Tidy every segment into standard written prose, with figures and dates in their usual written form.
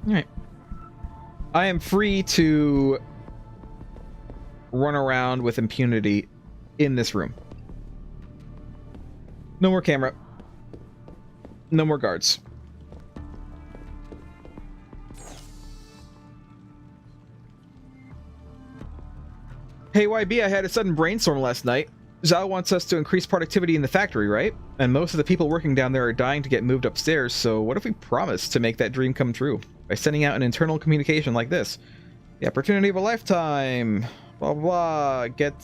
Alright. I am free to run around with impunity in this room. No more camera. No more guards. Hey YB, I had a sudden brainstorm last night. Zhao wants us to increase productivity in the factory, right? And most of the people working down there are dying to get moved upstairs, so what if we promise to make that dream come true? By sending out an internal communication like this. The opportunity of a lifetime. Blah, blah, blah. Get,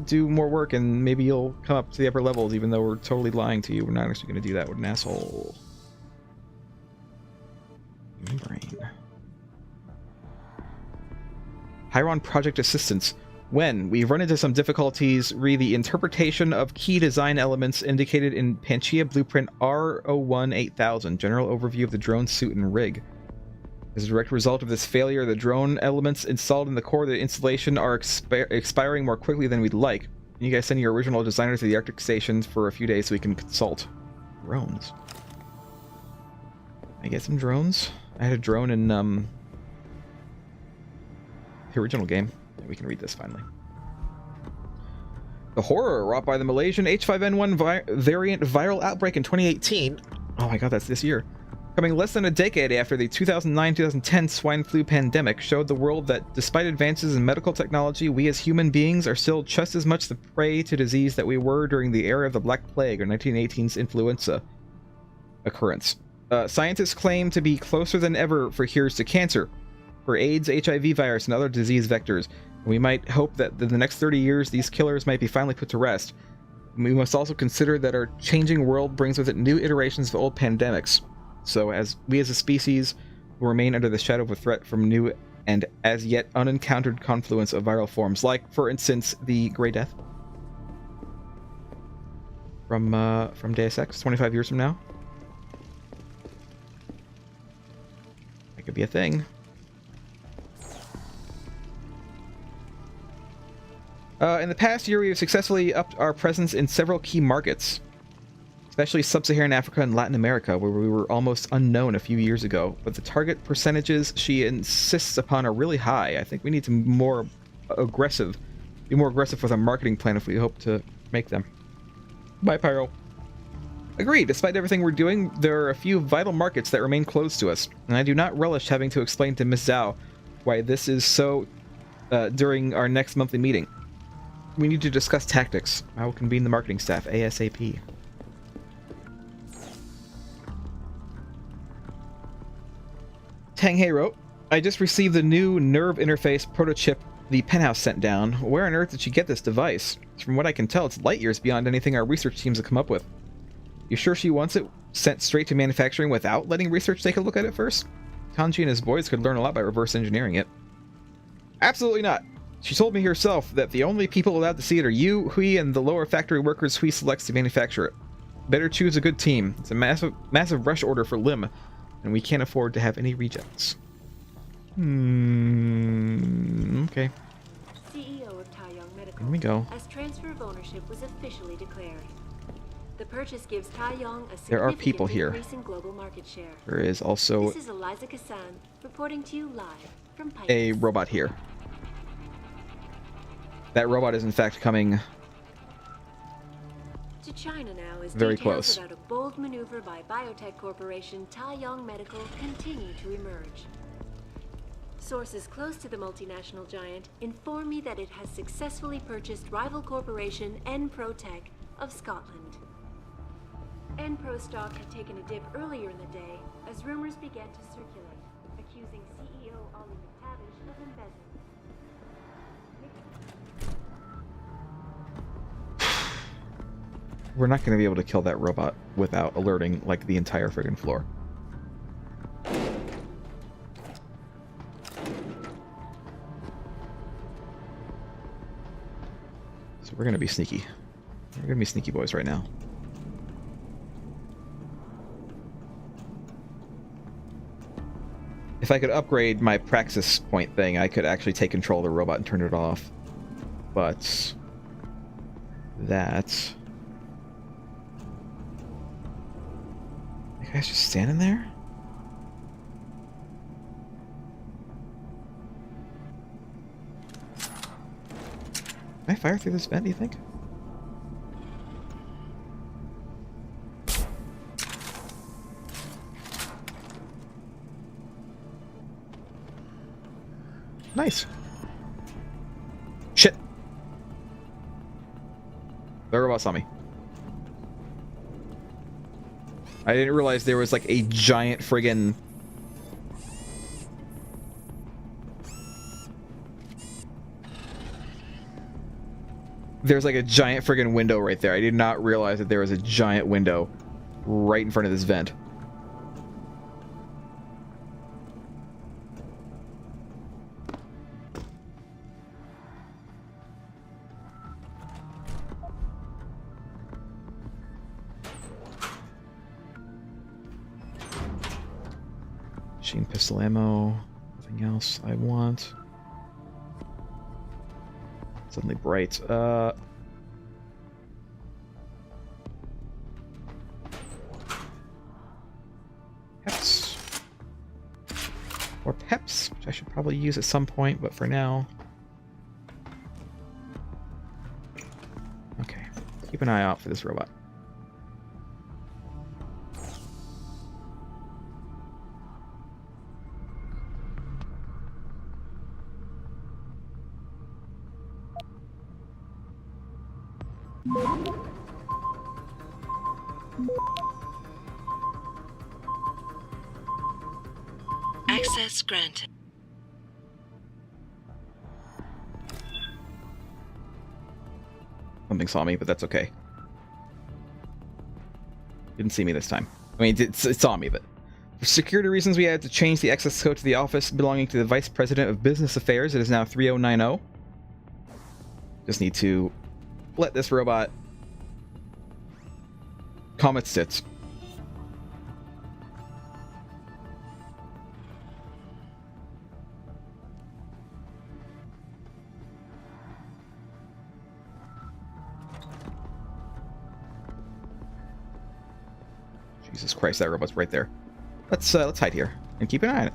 do more work and maybe you'll come up to the upper levels even though we're totally lying to you. We're not actually going to do that. What an asshole. Brain. Hyron Project Assistance. When we've run into some difficulties, read the interpretation of key design elements indicated in Pangaea Blueprint R01-8000, general overview of the drone suit and rig. As a direct result of this failure, the drone elements installed in the core of the installation are expiring more quickly than we'd like. You guys send your original designer to the Arctic station for a few days so we can consult. Drones. Can I get some drones? I had a drone in the original game. We can read this finally. The horror wrought by the Malaysian H5N1 variant viral outbreak in 2018. Oh my god, that's this year. Coming less than a decade after the 2009-2010 swine flu pandemic showed the world that despite advances in medical technology, we as human beings are still just as much the prey to disease that we were during the era of the Black Plague or 1918's influenza occurrence. Scientists claim to be closer than ever for cures to cancer, for AIDS, HIV virus, and other disease vectors. We might hope that in the next 30 years, these killers might be finally put to rest. We must also consider that our changing world brings with it new iterations of old pandemics. So as we as a species will remain under the shadow of a threat from new and as yet unencountered confluence of viral forms, like, for instance, the Grey Death from Deus Ex, 25 years from now. That could be a thing. In the past year, we have successfully upped our presence in several key markets, especially Sub-Saharan Africa and Latin America, where we were almost unknown a few years ago. But the target percentages she insists upon are really high. I think we need to be more aggressive with our marketing plan if we hope to make them. Bye, Pyro. Agreed. Despite everything we're doing, there are a few vital markets that remain closed to us, and I do not relish having to explain to Miss Zhao why this is so during our next monthly meeting. We need to discuss tactics. I will convene the marketing staff ASAP. Tang Hei wrote, I just received the new nerve interface protochip the penthouse sent down. Where on earth did she get this device? From what I can tell, it's light years beyond anything our research teams have come up with. You sure she wants it sent straight to manufacturing without letting research take a look at it first? Kanji and his boys could learn a lot by reverse engineering it. Absolutely not. She told me herself that the only people allowed to see it are you, Hui, and the lower factory workers Hui selects to manufacture it. Better choose a good team. It's a massive rush order for Lim, and we can't afford to have any rejects. Okay. CEO of Taiyang Medical. Here we go. As transfer of ownership was officially declared. The purchase gives Taiyang a There are people significant here. increase in global market share. There is also This is Eliza Kassan reporting to you live from Pike. a robot here. That robot is in fact coming to China now as very details close. about a bold maneuver by biotech corporation Taiyang Medical continue to emerge. Sources close to the multinational giant inform me that it has successfully purchased rival corporation Enprotech of Scotland. Enpro stock had taken a dip earlier in the day as rumors began to circulate, accusing CEO Ollie McTavish of embezzlement. We're not going to be able to kill that robot without alerting, like, the entire friggin' floor. So we're going to be sneaky. We're going to be sneaky boys right now. If I could upgrade my praxis point thing, I could actually take control of the robot and turn it off. But that... The guy's just standing there? fire through this vent, do you think? Nice. Shit. The robot saw me. I didn't realize there was like a giant friggin... There's like a giant friggin' window right there. I did not realize that there was a giant window right in front of this vent. Machine pistol ammo. Nothing else I want. Suddenly bright. Peps. Or peps, which I should probably use at some point, but for now. Okay. Keep an eye out for this robot. Access granted. Something saw me, but that's okay. Didn't see me this time. I mean, it saw me, but... For security reasons, we had to change the access code to the office belonging to the Vice President of Business Affairs. It is now 3090. Just need to let this robot calm its tits. Jesus Christ, that robot's right there. Let's hide here and keep an eye on it.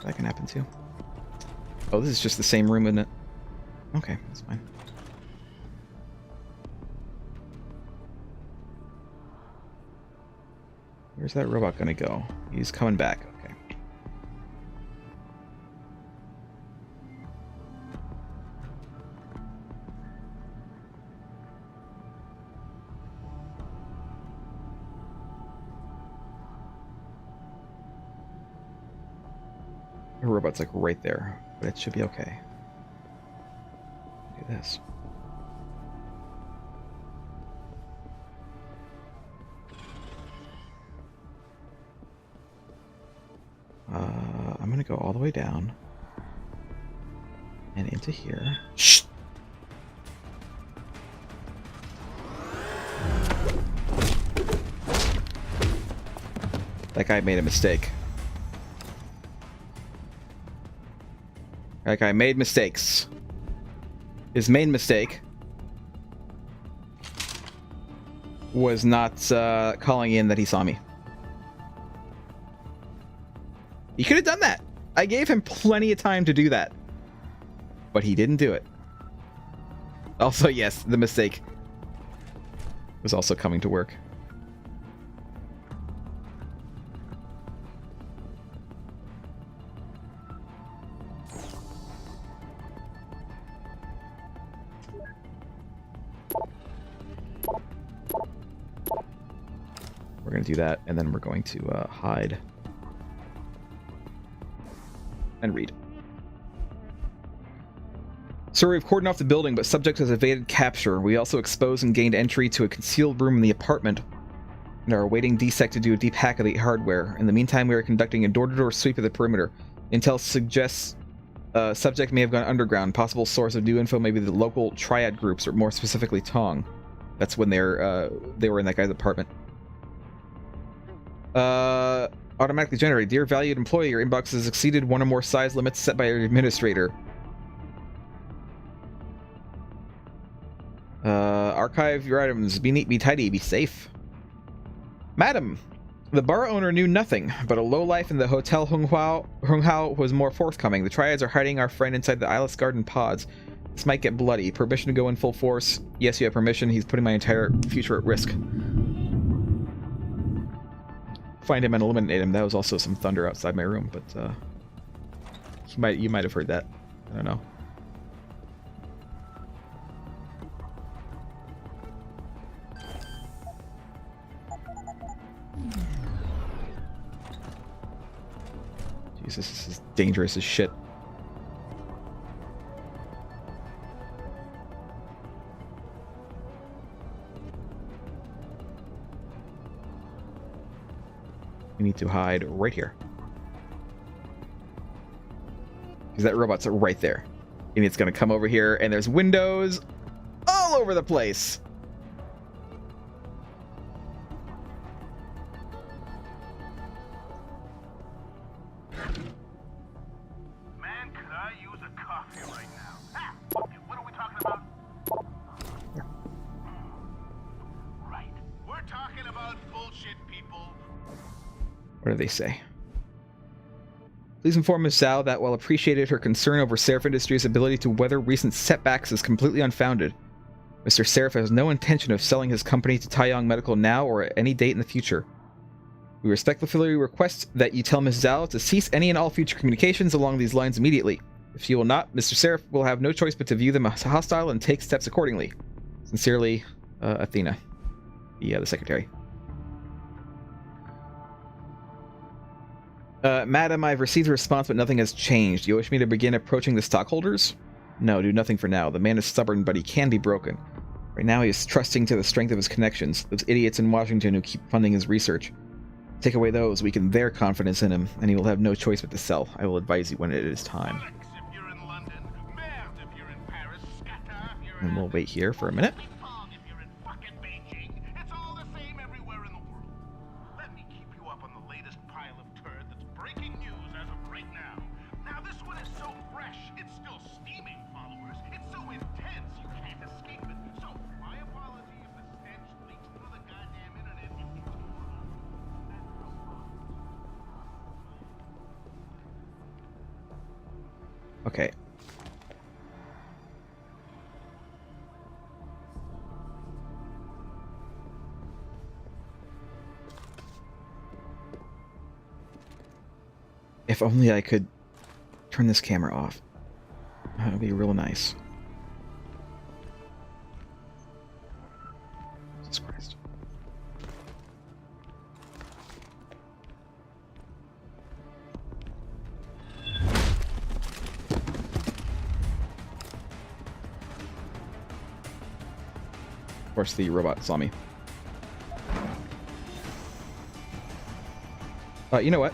That can happen too. Oh, this is just the same room, isn't it? Okay, that's fine. Where's that robot gonna go? He's coming back. Okay. The robot's like right there, but it should be okay. Do this. I'm gonna go all the way down and into here. Shh! That guy made a mistake. That guy made mistakes. His main mistake was not calling in that he saw me. He could have done that. I gave him plenty of time to do that. But he didn't do it. Also, yes, the mistake was also coming to work. We're going to do that, and then we're going to hide. And read. So we've cordoned off the building, but subject has evaded capture. We also exposed and gained entry to a concealed room in the apartment and are awaiting DSEC to do a deep hack of the hardware. In the meantime, we are conducting a door-to-door sweep of the perimeter. Intel suggests subject may have gone underground. Possible source of new info may be the local triad groups, or more specifically Tong. That's when they were in that guy's apartment. Automatically generated. Dear valued employee, your inbox has exceeded one or more size limits set by your administrator. Archive your items. Be neat, be tidy, be safe. Madam, The bar owner knew nothing, but a lowlife in the Hotel Hunghao was more forthcoming. The Triads are hiding our friend inside the Eyeless Garden pods. This might get bloody. Permission to go in full force? Yes, you have permission. He's putting my entire future at risk. Find him and eliminate him. That was also some thunder outside my room, but you might have heard that. I don't know. Jesus, this is dangerous as shit. We need to hide right here. Because that robot's right there. And it's going to come over here, and there's windows all over the place. Man, could I use a coffee right now? Ah, what are we talking about? Right. We're talking about bullshit, people. What do they say? Please inform Ms. Zhao that while appreciated, her concern over Seraph Industries' ability to weather recent setbacks is completely unfounded. Mr. Seraph has no intention of selling his company to Taiyang Medical now or at any date in the future. We respectfully request that you tell Ms. Zhao to cease any and all future communications along these lines immediately. If she will not, Mr. Seraph will have no choice but to view them as hostile and take steps accordingly. Sincerely, Athena, the secretary. Madam, I've received a response, but nothing has changed. You wish me to begin approaching the stockholders? No, do nothing for now. The man is stubborn, but he can be broken. Right now he is trusting to the strength of his connections, those idiots in Washington who keep funding his research. Take away those, weaken their confidence in him, and he will have no choice but to sell. I will advise you when it is time. And we'll wait here for a minute. Okay. If only I could turn this camera off. That would be real nice. Jesus Christ. Of course, the robot saw me. You know what?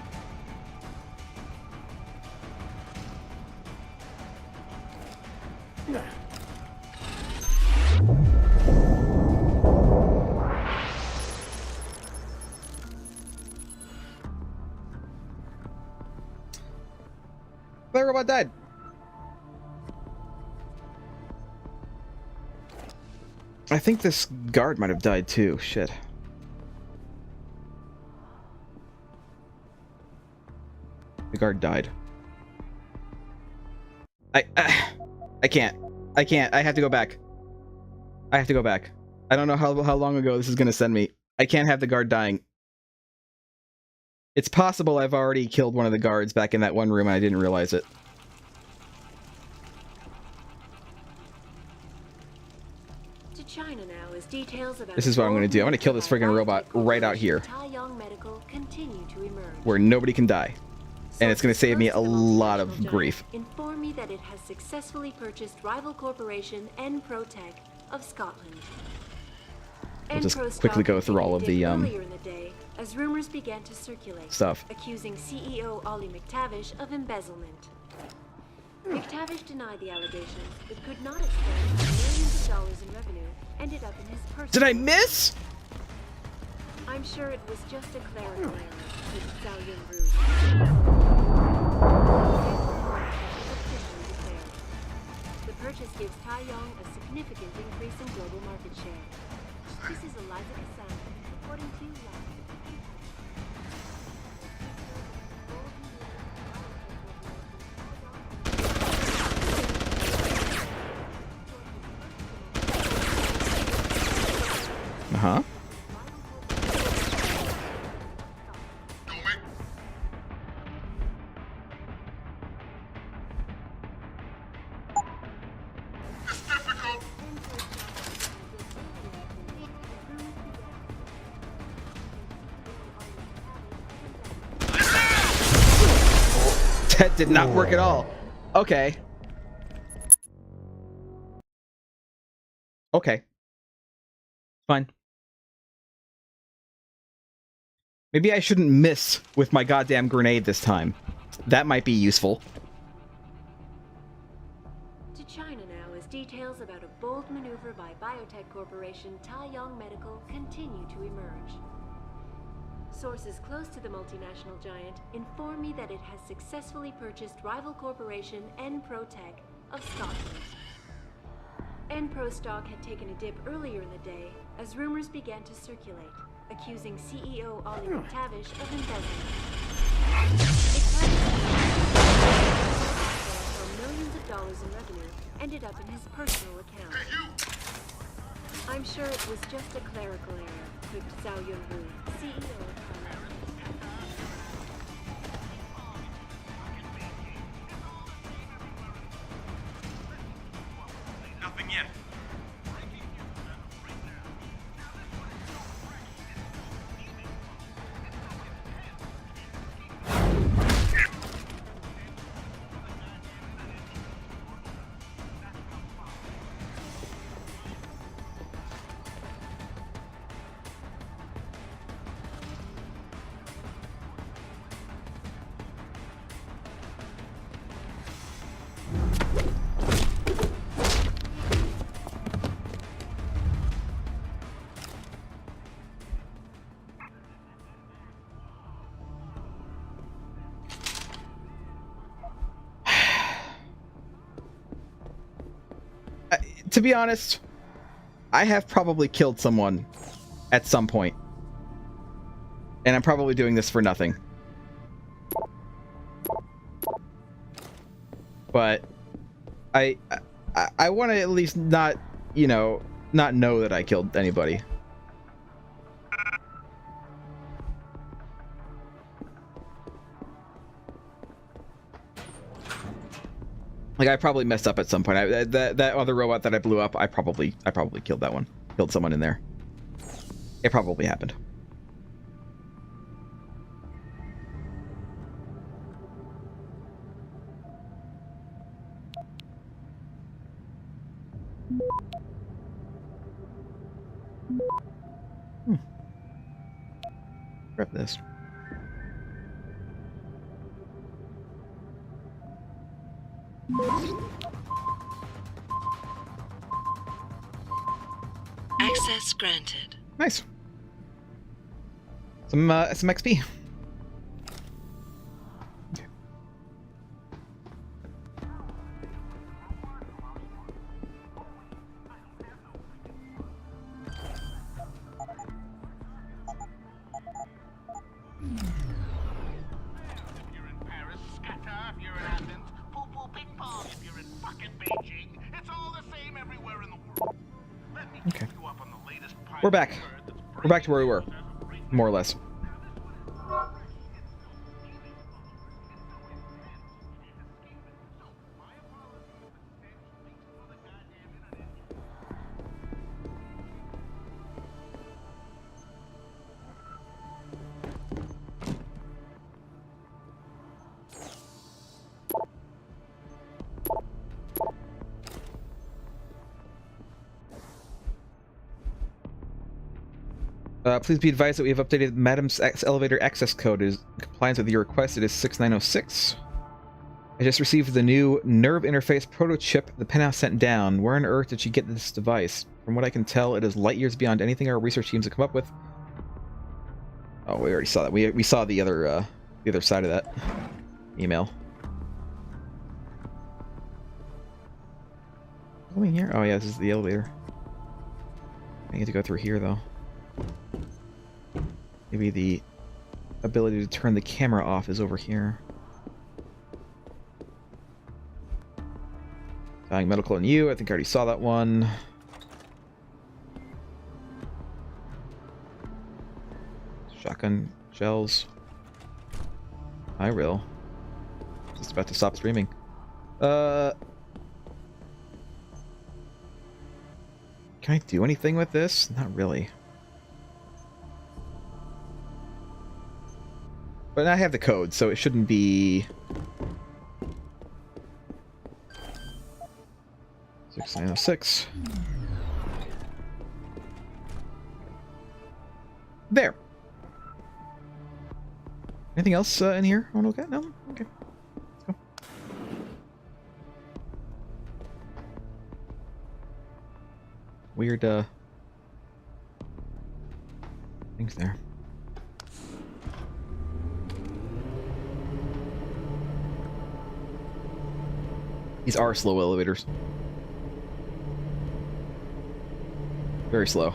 That robot died. I think this guard might have died too. Shit. The guard died. I can't. I can't. I have to go back. I have to go back. I don't know how long ago this is going to send me. I can't have the guard dying. It's possible I've already killed one of the guards back in that one room and I didn't realize it. To China now as details about This is what I'm going to do. I'm going to kill this friggin' robot right out here. Continue to emerge. Where nobody can die. And it's going to save me a lot of grief. Inform me that it has successfully purchased rival corporation Enprotech of Scotland. We'll just quickly go through all of the earlier in the day, as rumors began to circulate, stuff. Accusing CEO Ollie McTavish of embezzlement. McTavish denied the allegations, but could not explain how millions of dollars in revenue ended up in his personal. Did I miss? I'm sure it was just a clerical error, with Zhao Yunru. The purchase gives Taiyang a significant increase in global market share. This is Eliza Kassan, according to Live. Uh-huh. That did not work at all. Okay. Okay. Fine. Maybe I shouldn't miss with my goddamn grenade this time. That might be useful. To China now as details about a bold maneuver by biotech corporation Taiyong Medical continue to emerge. Sources close to the multinational giant inform me that it has successfully purchased rival corporation Enprotech of Scotland. Enpro stock had taken a dip earlier in the day as rumors began to circulate, accusing CEO Ollie McTavish of embezzlement. It for millions of dollars in revenue ended up in his personal account. I'm sure it was just a clerical error, quipped Zhao Yunwu, CEO of Nothing yet. To be honest, I have probably killed someone at some point. And I'm probably doing this for nothing. But I want to at least not, you know, not know that I killed anybody. Like, I probably messed up at some point. That other robot that I blew up, I probably killed that one. Killed someone in there. It probably happened. Grab this. Access granted. Nice. Some XP. Okay. If you're in Paris, scatter. If you're in Athens, poo-poo ping pong. If you're in fucking Beijing, it's all the same everywhere in the world. Let me Okay. keep you up on the latest We're back. We're back to where we were, more or less. Please be advised that we have updated Madam's elevator access code. Is in compliance with your request. It is 6906. I just received the new nerve interface proto chip the penthouse sent down. Where on earth did she get this device? From what I can tell, it is light years beyond anything our research teams have come up with. Oh, we already saw that. We saw the other side of that email. Going here? Oh yeah, this is the elevator. I need to go through here though. Maybe the ability to turn the camera off is over here. Dying medical and you. I think I already saw that one. Shotgun shells. I will. Just about to stop streaming. Can I do anything with this? Not really. But I have the code, so it shouldn't be... 6906. There. Anything else in here I want to look at? No? Okay. Let's go. Weird, things there. These are slow elevators. Very slow.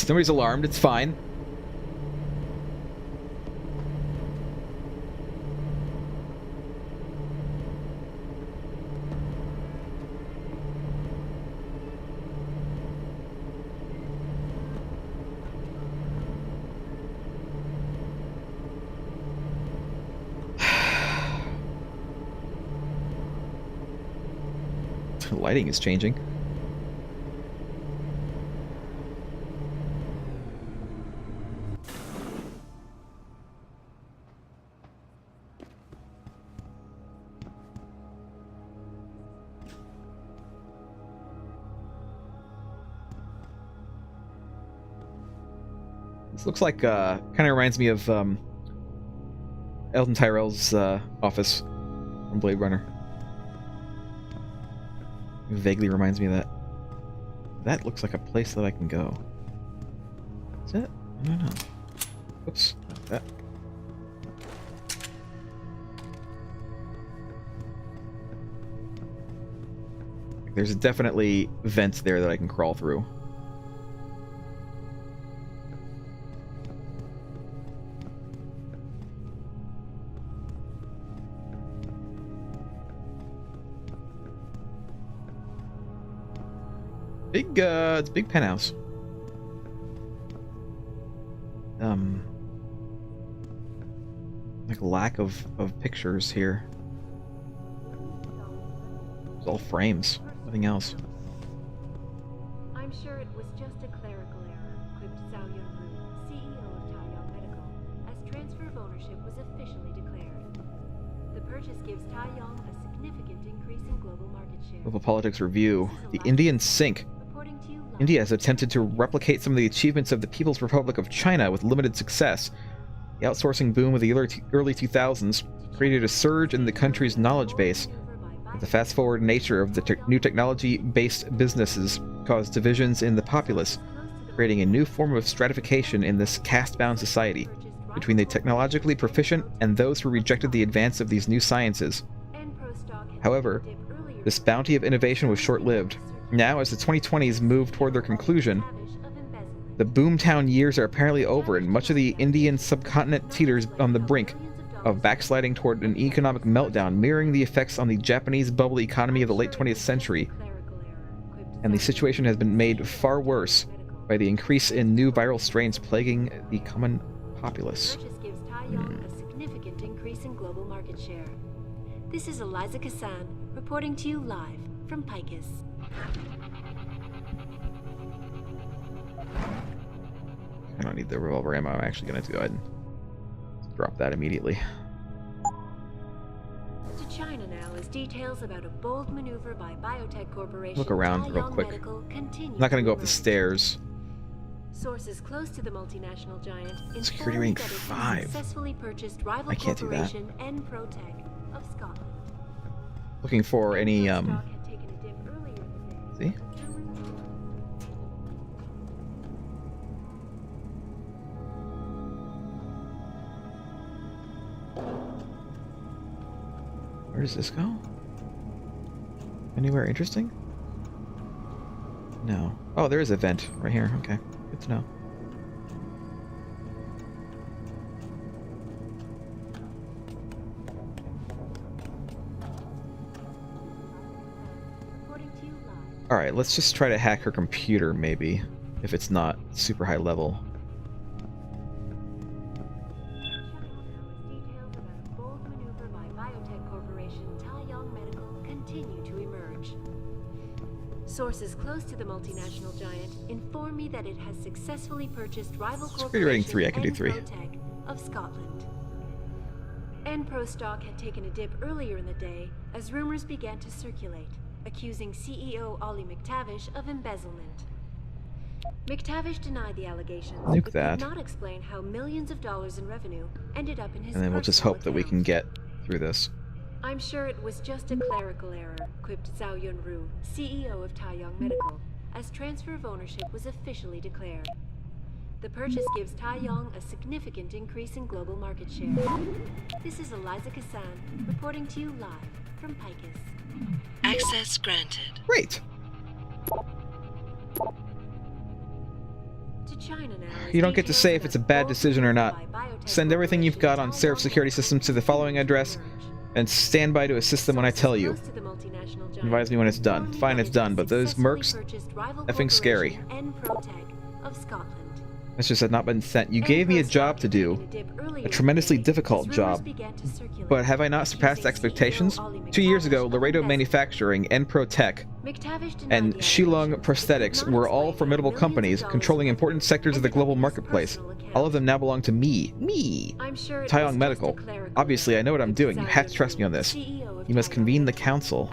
Nobody's alarmed. It's fine. The lighting is changing. This looks like, kind of reminds me of, Elton Tyrell's, office from Blade Runner. It vaguely reminds me of that. That looks like a place that I can go. Is it? I don't know. Oops. Not that. There's definitely vents there that I can crawl through. It's a big penthouse. Like lack of pictures here. It's all frames, nothing else. I'm sure it was just a clerical error, quipped Zhao Yunru, CEO of Taiyang Medical, as transfer of ownership was officially declared. The purchase gives Taiyang a significant increase in global market share. Global Politics Review. The Indian Sink. India has attempted to replicate some of the achievements of the People's Republic of China with limited success. The outsourcing boom of the early 2000s created a surge in the country's knowledge base. But the fast-forward nature of the new technology-based businesses caused divisions in the populace, creating a new form of stratification in this caste-bound society between the technologically proficient and those who rejected the advance of these new sciences. However, this bounty of innovation was short-lived. Now, as the 2020s move toward their conclusion, the boomtown years are apparently over, and much of the Indian subcontinent teeters on the brink of backsliding toward an economic meltdown, mirroring the effects on the Japanese bubble economy of the late 20th century. And the situation has been made far worse by the increase in new viral strains plaguing the common populace. A significant increase in global market share. This is Eliza Kassan reporting to you live from Picus. I don't need the revolver ammo. I'm actually going to go ahead and drop that immediately. To China now as details about a bold maneuver by Biotech Corporation. Look around real quick. I'm not going to go up the stairs. Sources close to the multinational giant Security rating 5. Successfully purchased rival I can't do that. corporation Protech of Scotland. Looking for any see? Where does this go? Anywhere interesting? No. Oh, there is a vent right here. Okay, good to know. Alright, let's just try to hack her computer, maybe. If it's not super high level. Details about a bold maneuver by biotech corporation Taiyang Medical continue to emerge. Sources close to the multinational giant inform me that it has successfully purchased rival Security rating corporation 3, I can do 3. Enprotech of Scotland. Enpro stock had taken a dip earlier in the day as rumors began to circulate, accusing CEO Ollie McTavish of embezzlement. McTavish denied the allegations, Nuke but that. could not explain how millions of dollars in revenue ended up in his And then we'll just personal hope that we can account. get through this. I'm sure it was just a clerical error, quipped Zhao Yunru, CEO of Taiyang Medical, as transfer of ownership was officially declared. The purchase gives Taiyang a significant increase in global market share. This is Eliza Kassan, reporting to you live from Picus. Access granted. Great! To China now. as You don't get to details say if about it's a bad bold decision or not. maneuver by biotech Send everything you've got on corporation Seraph Security Taiyang Systems to the following address, and stand by to assist them when I tell you. Sources close to the multinational giant Advise me when it's done. inform me Fine, that it's it done, has but those successfully mercs, purchased rival effing scary. corporation Enprotech of Scotland. It's just had not been sent. You gave me a job to do, a tremendously difficult job, but have I not surpassed expectations? 2 years ago, Laredo Manufacturing, Enprotech, and Shilong Prosthetics were all formidable companies controlling important sectors of the global marketplace. All of them now belong to me. Me! Taiyang Medical. Obviously, I know what I'm doing. You have to trust me on this. You must convene the council.